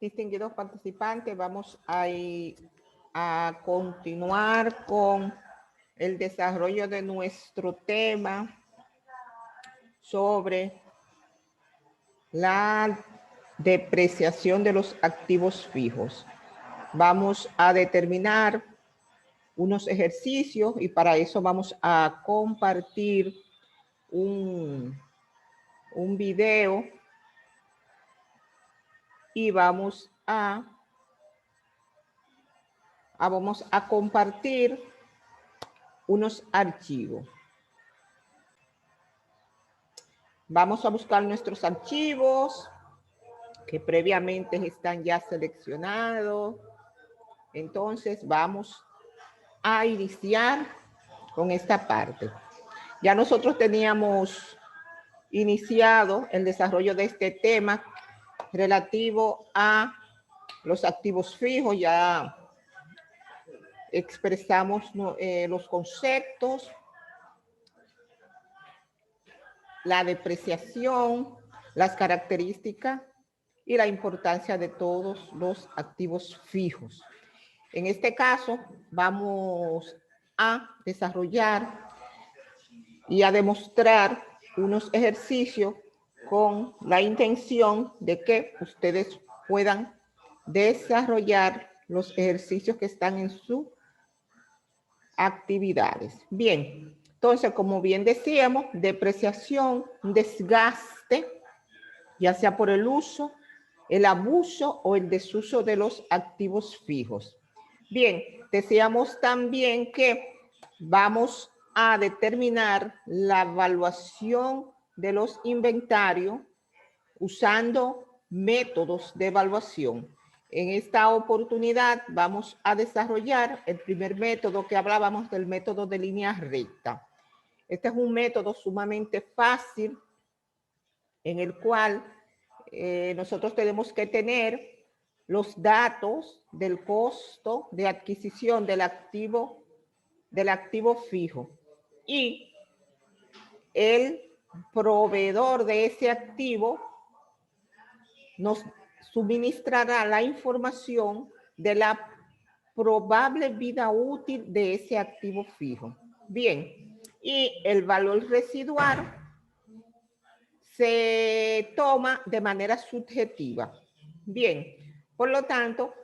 Distinguidos participantes, vamos a continuar con el desarrollo de nuestro tema sobre la depreciación de los activos fijos. Vamos a determinar unos ejercicios y para eso vamos a compartir un video y vamos a compartir unos archivos. Vamos a buscar nuestros archivos que previamente están ya seleccionados. Entonces vamos a iniciar con esta parte. Ya nosotros teníamos iniciado el desarrollo de este tema relativo a los activos fijos, ya expresamos los conceptos, la depreciación, las características y la importancia de todos los activos fijos. En este caso, vamos a desarrollar y a demostrar unos ejercicios con la intención de que ustedes puedan desarrollar los ejercicios que están en sus actividades. Bien, entonces, como bien decíamos, depreciación, desgaste, ya sea por el uso, el abuso o el desuso de los activos fijos. Bien, decíamos también que vamos a determinar la evaluación de los inventarios usando métodos de evaluación. En esta oportunidad vamos a desarrollar el primer método que hablábamos del método de línea recta. Este es un método sumamente fácil en el cual nosotros tenemos que tener los datos del costo de adquisición del activo fijo y el proveedor de ese activo nos suministrará la información de la probable vida útil de ese activo fijo. Bien, y el valor residual se toma de manera subjetiva. Bien, por lo tanto,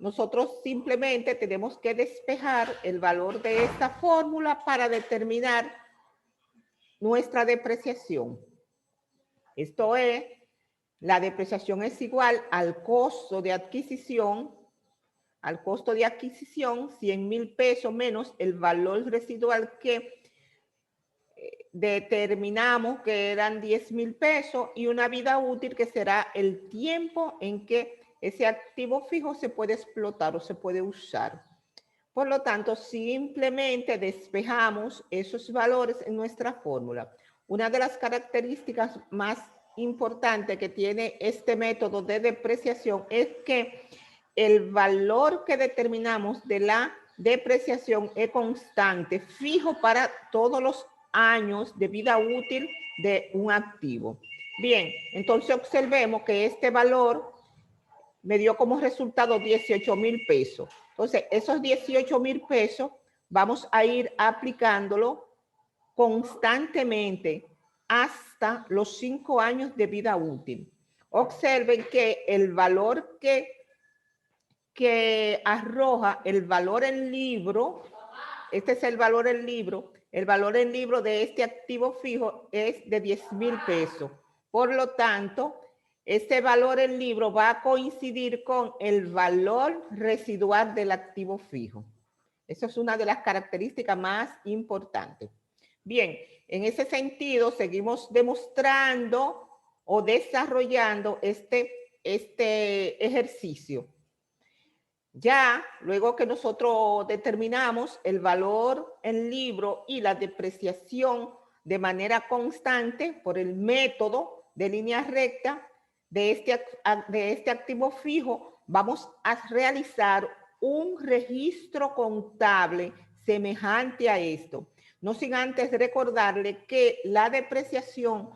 nosotros simplemente tenemos que despejar el valor de esta fórmula para determinar nuestra depreciación. Esto es, la depreciación es igual al costo de adquisición, 100,000 pesos menos el valor residual que determinamos que eran 10,000 pesos y una vida útil que será el tiempo en que ese activo fijo se puede explotar o se puede usar. Por lo tanto, simplemente despejamos esos valores en nuestra fórmula. Una de las características más importantes que tiene este método de depreciación es que el valor que determinamos de la depreciación es constante, fijo para todos los años de vida útil de un activo. Bien, entonces observemos que este valor me dio como resultado 18,000 pesos. Entonces, esos 18,000 pesos vamos a ir aplicándolo constantemente hasta los 5 años de vida útil. Observen que el valor que arroja el valor en libro, este es el valor en libro de este activo fijo es de 10,000 pesos. Por lo tanto, este valor en libro va a coincidir con el valor residual del activo fijo. Esa es una de las características más importantes. Bien, en ese sentido, seguimos demostrando o desarrollando este ejercicio. Ya, luego que nosotros determinamos el valor en libro y la depreciación de manera constante por el método de línea recta de este activo fijo, vamos a realizar un registro contable semejante a esto. No sin antes recordarle que la depreciación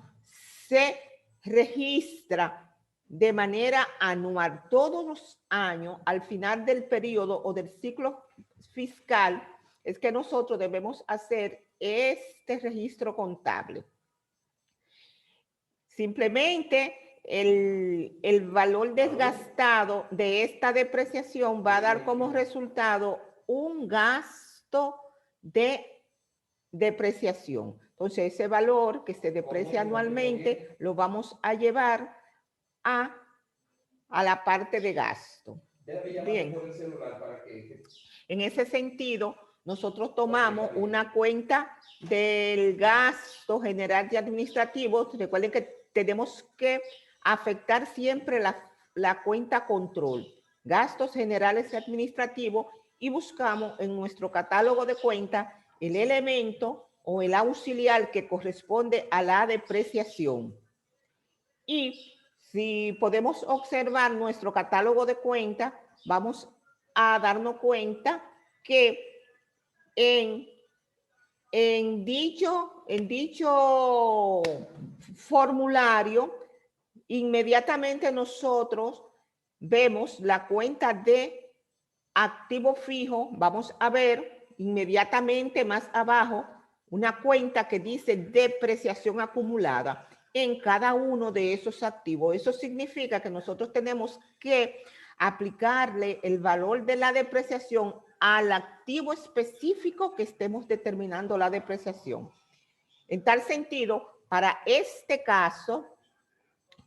se registra de manera anual, todos los años, al final del periodo o del ciclo fiscal, es que nosotros debemos hacer este registro contable. Simplemente el valor desgastado de esta depreciación va a dar como resultado un gasto de depreciación. Entonces, ese valor que se deprecia anualmente lo vamos a llevar a la parte de gasto. Bien. En ese sentido, nosotros tomamos una cuenta del gasto general y administrativo. Recuerden que tenemos que afectar siempre la cuenta control, gastos generales y administrativos, y buscamos en nuestro catálogo de cuenta el elemento o el auxiliar que corresponde a la depreciación. Y si podemos observar nuestro catálogo de cuenta, vamos a darnos cuenta que en dicho formulario, inmediatamente nosotros vemos la cuenta de activo fijo. Vamos a ver inmediatamente más abajo una cuenta que dice depreciación acumulada en cada uno de esos activos. Eso significa que nosotros tenemos que aplicarle el valor de la depreciación al activo específico que estemos determinando la depreciación. En tal sentido, para este caso,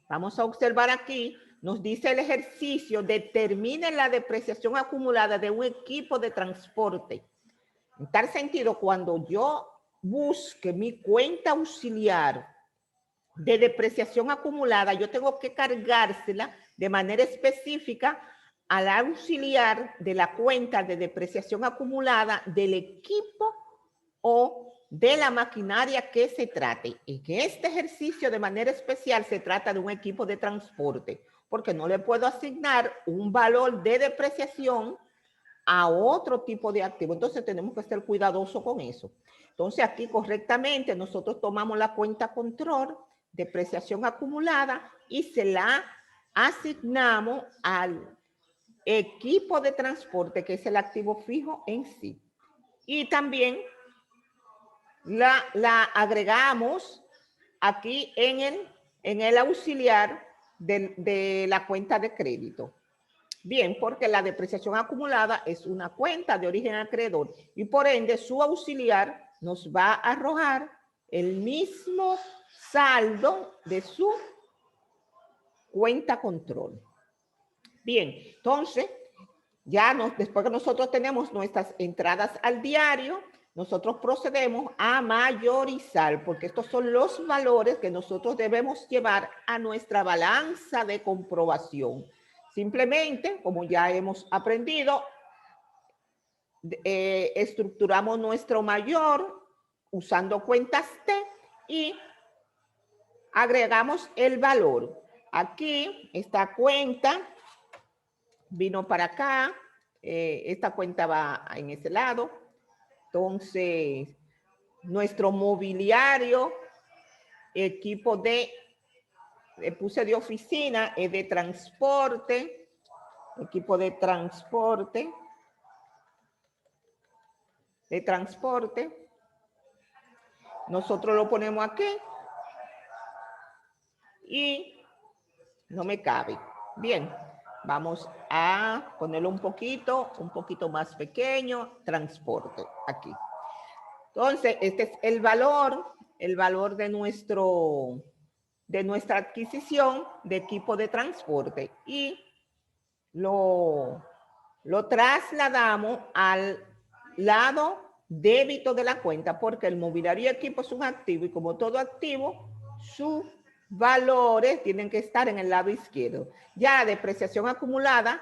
vamos a observar aquí, nos dice el ejercicio, determine la depreciación acumulada de un equipo de transporte. En tal sentido, cuando yo busque mi cuenta auxiliar de depreciación acumulada, yo tengo que cargársela de manera específica al auxiliar de la cuenta de depreciación acumulada del equipo o de la maquinaria que se trate. Y que este ejercicio de manera especial se trata de un equipo de transporte, porque no le puedo asignar un valor de depreciación a otro tipo de activo. Entonces tenemos que ser cuidadosos con eso. Entonces aquí correctamente nosotros tomamos la cuenta control, depreciación acumulada, y se la asignamos al equipo de transporte, que es el activo fijo en sí. Y también la agregamos aquí en el auxiliar de la cuenta de crédito. Bien, porque la depreciación acumulada es una cuenta de origen acreedor y por ende su auxiliar nos va a arrojar el mismo saldo de su cuenta control. Bien, entonces, después que nosotros tenemos nuestras entradas al diario, nosotros procedemos a mayorizar, porque estos son los valores que nosotros debemos llevar a nuestra balanza de comprobación. Simplemente, como ya hemos aprendido, estructuramos nuestro mayor usando cuentas T y agregamos el valor. Aquí, esta cuenta vino para acá, esta cuenta va en ese lado. Entonces, nuestro mobiliario, equipo puse de oficina, es de transporte, equipo de transporte, nosotros lo ponemos aquí y no me cabe. Bien, vamos a ponerlo un poquito más pequeño, transporte, aquí. Entonces, este es el valor de nuestra adquisición de equipo de transporte y lo trasladamos al lado débito de la cuenta, porque el mobiliario y equipo es un activo y como todo activo, sus valores tienen que estar en el lado izquierdo. Ya depreciación acumulada,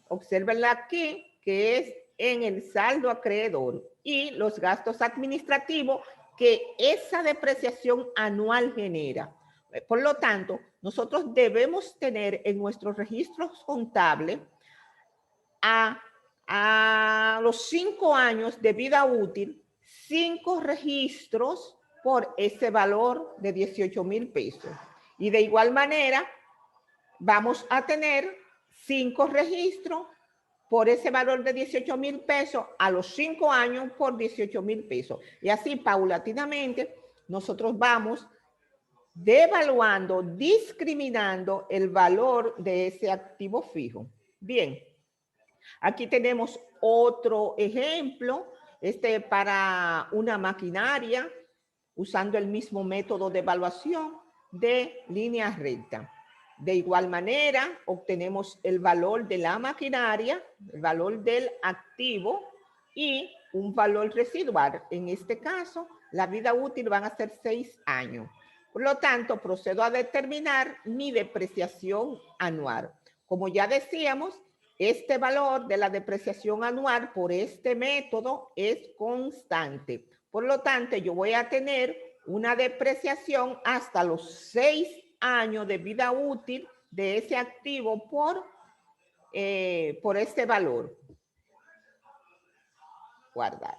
obsérvenla aquí, que es en el saldo acreedor, y los gastos administrativos que esa depreciación anual genera. Por lo tanto, nosotros debemos tener en nuestros registros contables a los 5 años de vida útil, 5 registros por ese valor de 18,000 pesos. Y de igual manera, vamos a tener 5 registros por ese valor de 18,000 pesos a los 5 años por 18,000 pesos. Y así paulatinamente nosotros vamos devaluando, discriminando el valor de ese activo fijo. Bien, aquí tenemos otro ejemplo, para una maquinaria, usando el mismo método de evaluación de línea recta. De igual manera, obtenemos el valor de la maquinaria, el valor del activo y un valor residual. En este caso, la vida útil van a ser 6 años. Por lo tanto, procedo a determinar mi depreciación anual. Como ya decíamos, este valor de la depreciación anual por este método es constante. Por lo tanto, yo voy a tener una depreciación hasta los 6 años de vida útil de ese activo por este valor. Guardar.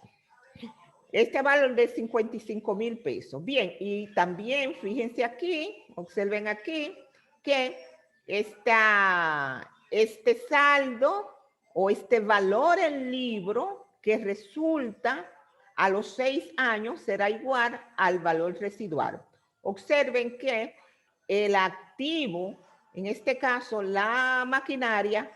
Este valor de 55,000 pesos. Bien, y también fíjense aquí, observen aquí, que este saldo o este valor en libro que resulta a los 6 años será igual al valor residual. Observen que el activo, en este caso la maquinaria,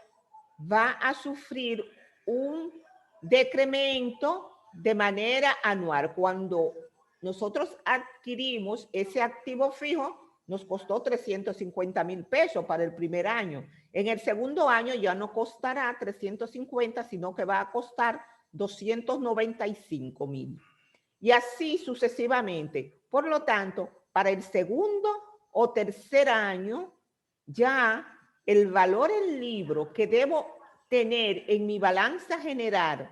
va a sufrir un decremento de manera anual. Cuando nosotros adquirimos ese activo fijo, nos costó 350,000 pesos para el primer año. En el segundo año ya no costará 350, sino que va a costar 295,000. Y así sucesivamente. Por lo tanto, para el segundo o tercer año, ya el valor en libro que debo tener en mi balanza general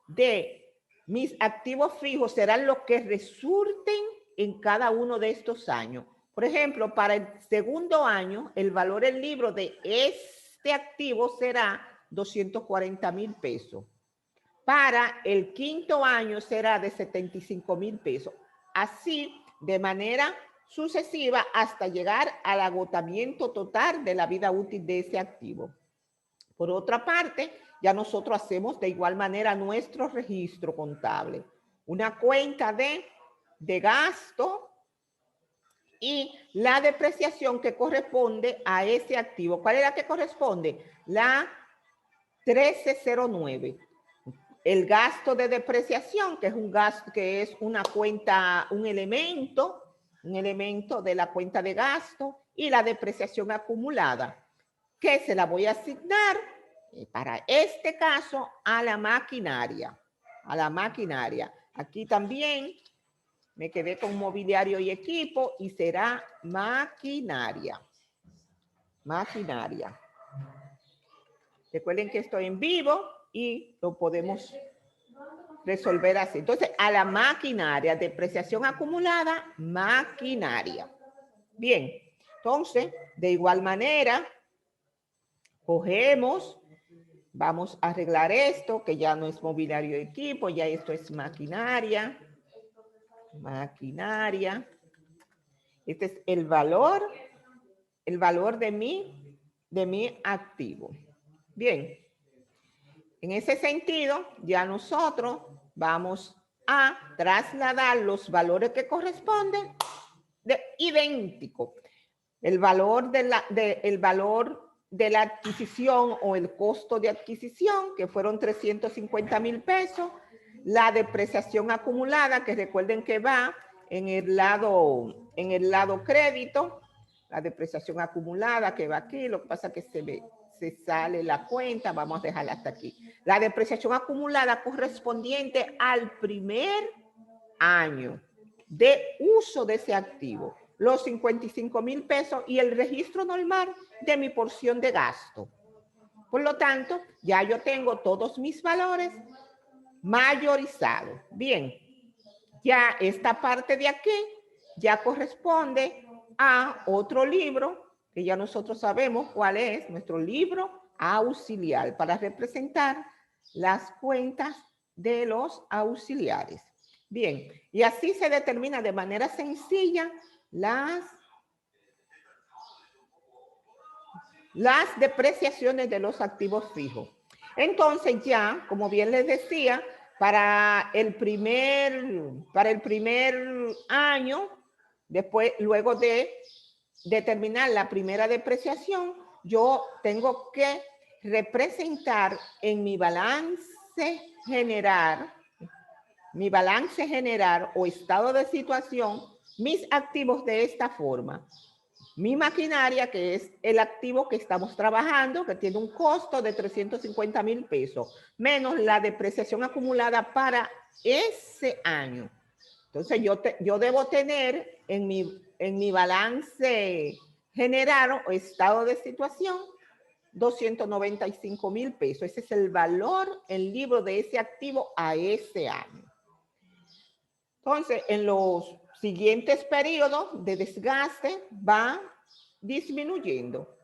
de mis activos fijos serán los que resulten en cada uno de estos años. Por ejemplo, para el segundo año, el valor en libro de este activo será 240,000 pesos. Para el quinto año será de 75,000 pesos. Así, de manera sucesiva hasta llegar al agotamiento total de la vida útil de ese activo. Por otra parte, ya nosotros hacemos de igual manera nuestro registro contable. Una cuenta de gasto y la depreciación que corresponde a ese activo. ¿Cuál es la que corresponde? La 1309. El gasto de depreciación, que es un gasto, que es una cuenta, un elemento de la cuenta de gasto, y la depreciación acumulada, que se la voy a asignar para este caso a la maquinaria. Aquí también me quedé con mobiliario y equipo y será maquinaria. Recuerden que estoy en vivo y lo podemos resolver así. Entonces, a la maquinaria, depreciación acumulada, maquinaria. Bien, entonces, de igual manera, cogemos, vamos a arreglar esto, que ya no es mobiliario de equipo, ya esto es maquinaria. Este es el valor de mi activo. Bien, en ese sentido, ya nosotros vamos a trasladar los valores que corresponden idéntico. El valor de la adquisición o el costo de adquisición, que fueron 350,000 pesos, la depreciación acumulada, que recuerden que va en el lado crédito, la depreciación acumulada que va aquí, lo que pasa es que se sale la cuenta, vamos a dejarla hasta aquí. La depreciación acumulada correspondiente al primer año de uso de ese activo, los 55,000 pesos y el registro normal de mi porción de gasto. Por lo tanto, ya yo tengo todos mis valores mayorizados. Bien, ya esta parte de aquí ya corresponde a otro libro que ya nosotros sabemos cuál es nuestro libro auxiliar para representar las cuentas de los auxiliares. Bien, y así se determina de manera sencilla las depreciaciones de los activos fijos. Entonces ya, como bien les decía, para el primer año, luego de determinar la primera depreciación, yo tengo que representar en mi balance general o estado de situación mis activos de esta forma. Mi maquinaria, que es el activo que estamos trabajando, que tiene un costo de 350,000 pesos, menos la depreciación acumulada para ese año. Entonces, yo debo tener en mi balance general o estado de situación 295,000 pesos. Ese es el valor en libro de ese activo a ese año. Entonces, en los siguientes periodos de desgaste va disminuyendo.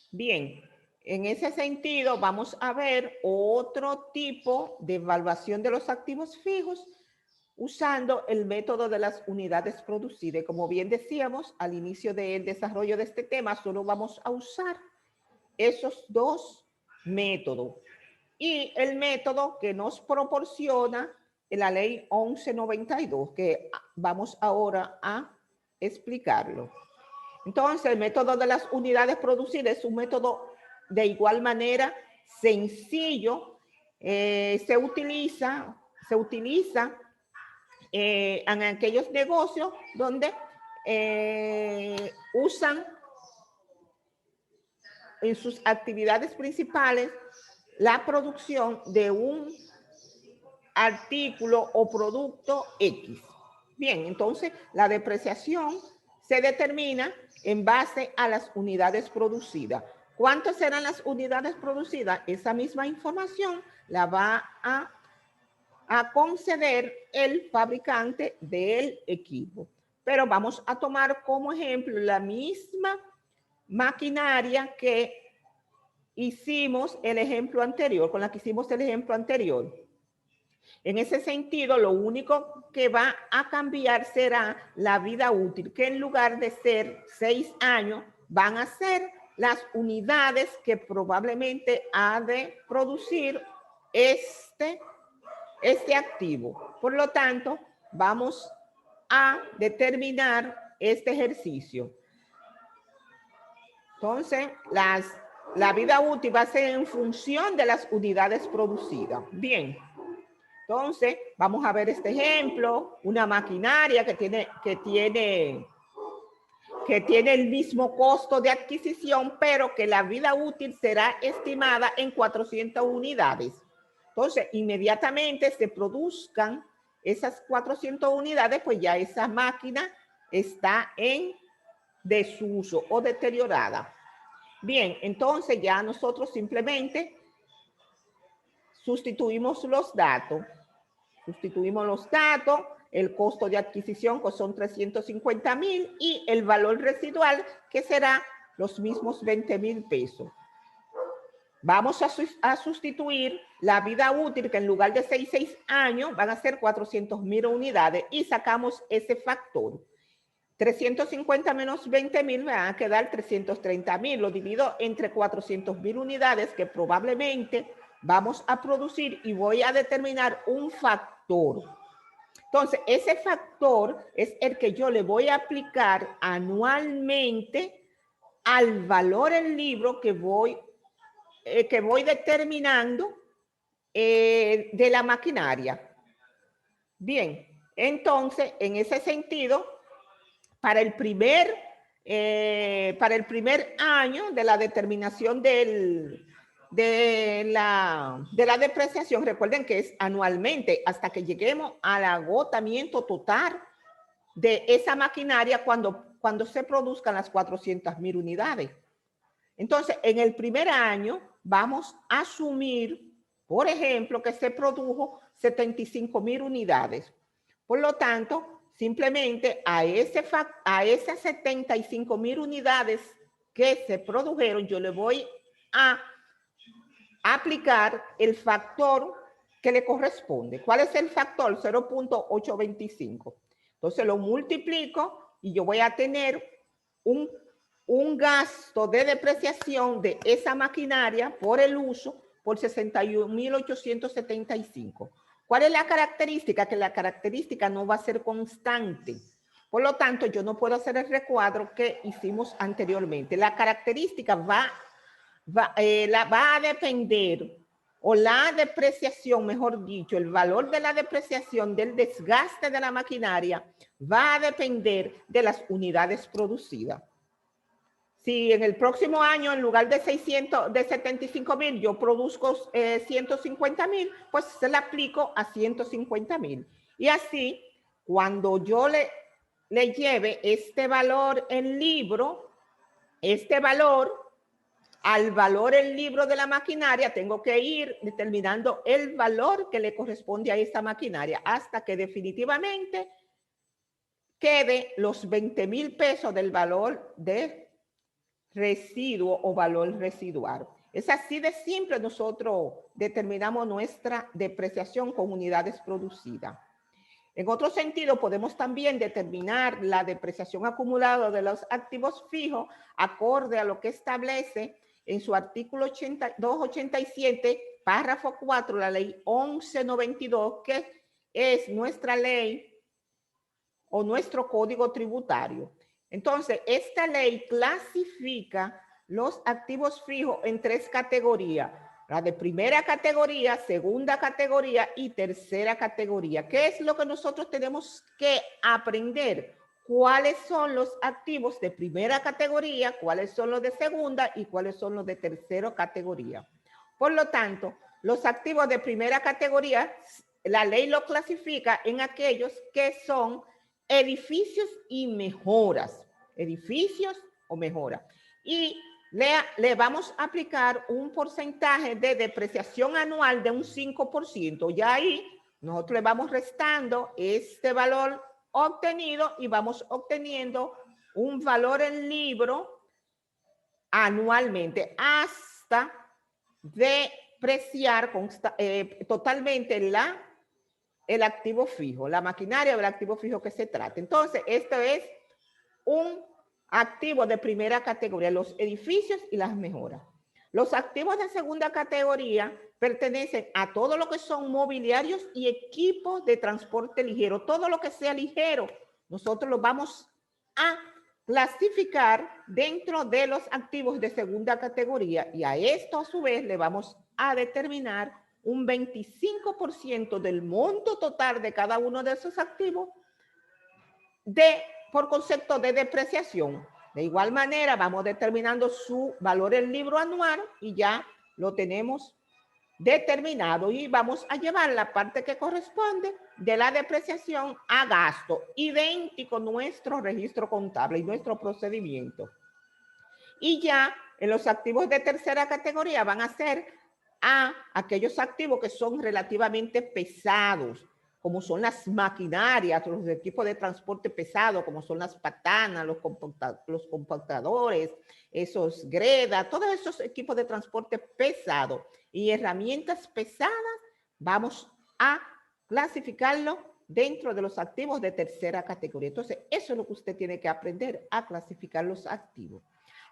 Bien, en ese sentido vamos a ver otro tipo de evaluación de los activos fijos usando el método de las unidades producidas. Como bien decíamos al inicio del desarrollo de este tema, solo vamos a usar esos dos métodos. Y el método que nos proporciona la ley 1192, que vamos ahora a explicarlo. Entonces, el método de las unidades producidas es un método de igual manera sencillo. Se utiliza en aquellos negocios donde usan en sus actividades principales la producción de un artículo o producto X. Bien, entonces la depreciación se determina en base a las unidades producidas. ¿Cuántas serán las unidades producidas? Esa misma información la va a conceder el fabricante del equipo. Pero vamos a tomar como ejemplo la misma maquinaria que hicimos el ejemplo anterior, con la que hicimos el ejemplo anterior. En ese sentido, lo único que va a cambiar será la vida útil, que en lugar de ser 6 años, van a ser las unidades que probablemente ha de producir este activo. Por lo tanto, vamos a determinar este ejercicio. Entonces, la vida útil va a ser en función de las unidades producidas. Bien. Entonces, vamos a ver este ejemplo, una maquinaria que tiene el mismo costo de adquisición, pero que la vida útil será estimada en 400 unidades. Entonces, inmediatamente se produzcan esas 400 unidades, pues ya esa máquina está en desuso o deteriorada. Bien, entonces ya nosotros simplemente sustituimos los datos. El costo de adquisición que son 350,000 y el valor residual que será los mismos 20,000 pesos. Vamos a sustituir la vida útil que en lugar de 6 años van a ser 400,000 unidades y sacamos ese factor. 350 menos 20,000 me van a quedar 330,000. Lo divido entre 400,000 unidades que probablemente vamos a producir y voy a determinar un factor. Entonces, ese factor es el que yo le voy a aplicar anualmente al valor en libro que voy determinando de la maquinaria. Bien, entonces, en ese sentido, para el primer año de la determinación de la depreciación, recuerden que es anualmente hasta que lleguemos al agotamiento total de esa maquinaria cuando se produzcan las 400,000 unidades. Entonces, en el primer año vamos a asumir, por ejemplo, que se produjo 75,000 unidades. Por lo tanto, simplemente a esas 75,000 unidades que se produjeron, yo le voy a aplicar el factor que le corresponde. ¿Cuál es el factor? 0.825. Entonces lo multiplico y yo voy a tener un un gasto de depreciación de esa maquinaria por el uso por 61.875. ¿Cuál es la característica? Que la característica no va a ser constante. Por lo tanto, yo no puedo hacer el recuadro que hicimos anteriormente. La característica va a depender, o la depreciación, mejor dicho, el valor de la depreciación del desgaste de la maquinaria va a depender de las unidades producidas. Si en el próximo año, en lugar de 75,000, yo produzco 150,000, pues se le aplico a 150,000. Y así, cuando yo le lleve este valor en libro, este valor, al valor en libro de la maquinaria, tengo que ir determinando el valor que le corresponde a esta maquinaria hasta que definitivamente quede los 20,000 pesos del valor de residuo o valor residual. Es así de simple, nosotros determinamos nuestra depreciación con unidades producidas. En otro sentido, podemos también determinar la depreciación acumulada de los activos fijos acorde a lo que establece en su artículo 287, párrafo 4, la ley 1192, que es nuestra ley o nuestro código tributario. Entonces, esta ley clasifica los activos fijos en 3 categorías. La de primera categoría, segunda categoría y tercera categoría. ¿Qué es lo que nosotros tenemos que aprender? ¿Cuáles son los activos de primera categoría? ¿Cuáles son los de segunda? ¿Y cuáles son los de tercera categoría? Por lo tanto, los activos de primera categoría, la ley lo clasifica en aquellos que son edificios y mejoras, edificios o mejoras. Y le vamos a aplicar un porcentaje de depreciación anual de un 5%. Ya ahí nosotros le vamos restando este valor obtenido y vamos obteniendo un valor en libro anualmente hasta depreciar totalmente el activo fijo, la maquinaria o el activo fijo que se trate. Entonces, esto es un activo de primera categoría, los edificios y las mejoras. Los activos de segunda categoría pertenecen a todo lo que son mobiliarios y equipos de transporte ligero. Todo lo que sea ligero, nosotros lo vamos a clasificar dentro de los activos de segunda categoría y a esto a su vez le vamos a determinar un 25% del monto total de cada uno de esos activos por concepto de depreciación. De igual manera, vamos determinando su valor en libro anual y ya lo tenemos determinado y vamos a llevar la parte que corresponde de la depreciación a gasto, idéntico nuestro registro contable y nuestro procedimiento. Y ya en los activos de tercera categoría van a ser a aquellos activos que son relativamente pesados, como son las maquinarias, los equipos de transporte pesado, como son las patanas, los compactadores, esos gredas, todos esos equipos de transporte pesado y herramientas pesadas, vamos a clasificarlo dentro de los activos de tercera categoría. Entonces, eso es lo que usted tiene que aprender, a clasificar los activos.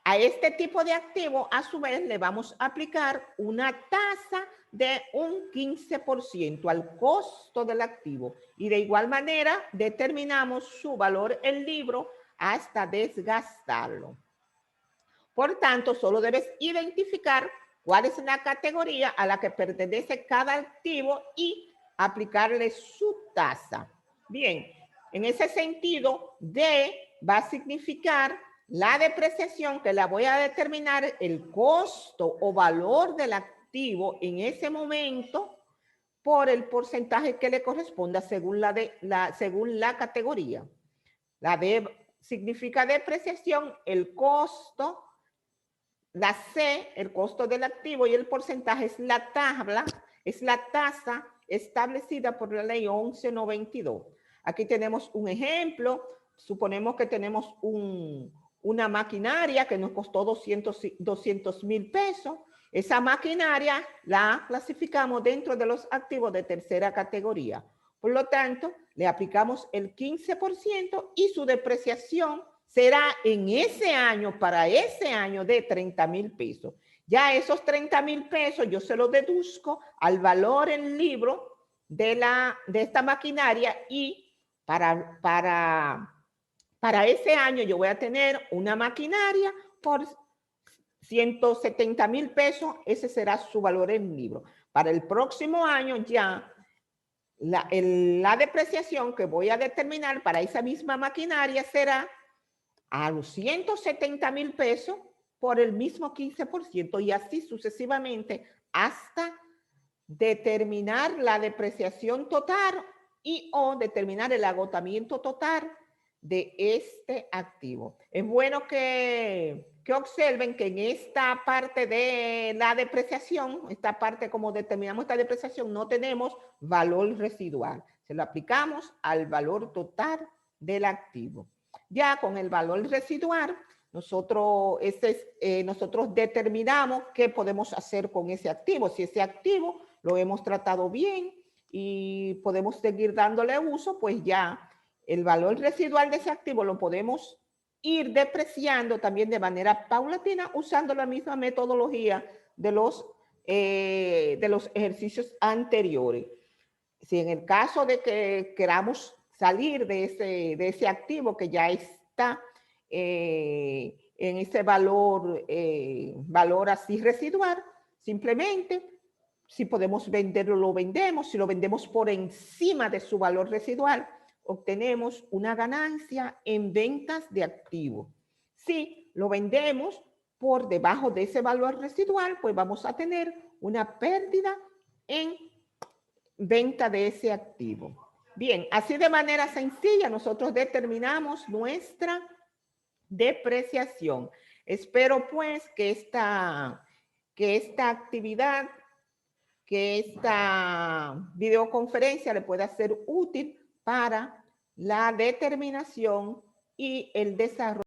A este tipo de activo, a su vez, le vamos a aplicar una tasa de un 15% al costo del activo. Y de igual manera, determinamos su valor en libro hasta desgastarlo. Por tanto, solo debes identificar cuál es la categoría a la que pertenece cada activo y aplicarle su tasa. Bien, en ese sentido, D va a significar la depreciación, que la voy a determinar el costo o valor del activo en ese momento por el porcentaje que le corresponda según la categoría. La D significa depreciación, el costo, la C, el costo del activo, y el porcentaje es la tabla, es la tasa establecida por la ley 1192. Aquí tenemos un ejemplo. Suponemos que tenemos una maquinaria que nos costó 200,000 pesos. Esa maquinaria la clasificamos dentro de los activos de tercera categoría. Por lo tanto, le aplicamos el 15% y su depreciación será en ese año, para ese año, de 30,000 pesos. Ya esos 30,000 pesos yo se los deduzco al valor en libro de esta maquinaria, y para ese año yo voy a tener una maquinaria por 170,000 pesos, ese será su valor en libro. Para el próximo año ya la depreciación que voy a determinar para esa misma maquinaria será a los 170,000 pesos por el mismo 15%, y así sucesivamente hasta determinar la depreciación total o determinar el agotamiento total de este activo. Es bueno que observen que en esta parte de la depreciación, esta parte como determinamos esta depreciación, no tenemos valor residual. Se lo aplicamos al valor total del activo. Ya con el valor residual, nosotros determinamos qué podemos hacer con ese activo. Si ese activo lo hemos tratado bien y podemos seguir dándole uso, pues ya el valor residual de ese activo lo podemos ir depreciando también de manera paulatina usando la misma metodología de los ejercicios anteriores. Si en el caso de que queramos salir de ese activo que ya está en ese valor así residual, simplemente si podemos venderlo, lo vendemos. Si lo vendemos por encima de su valor residual, obtenemos una ganancia en ventas de activo. Si lo vendemos por debajo de ese valor residual, pues vamos a tener una pérdida en venta de ese activo. Bien, así de manera sencilla nosotros determinamos nuestra depreciación. Espero pues que esta actividad, que esta videoconferencia le pueda ser útil para la determinación y el desarrollo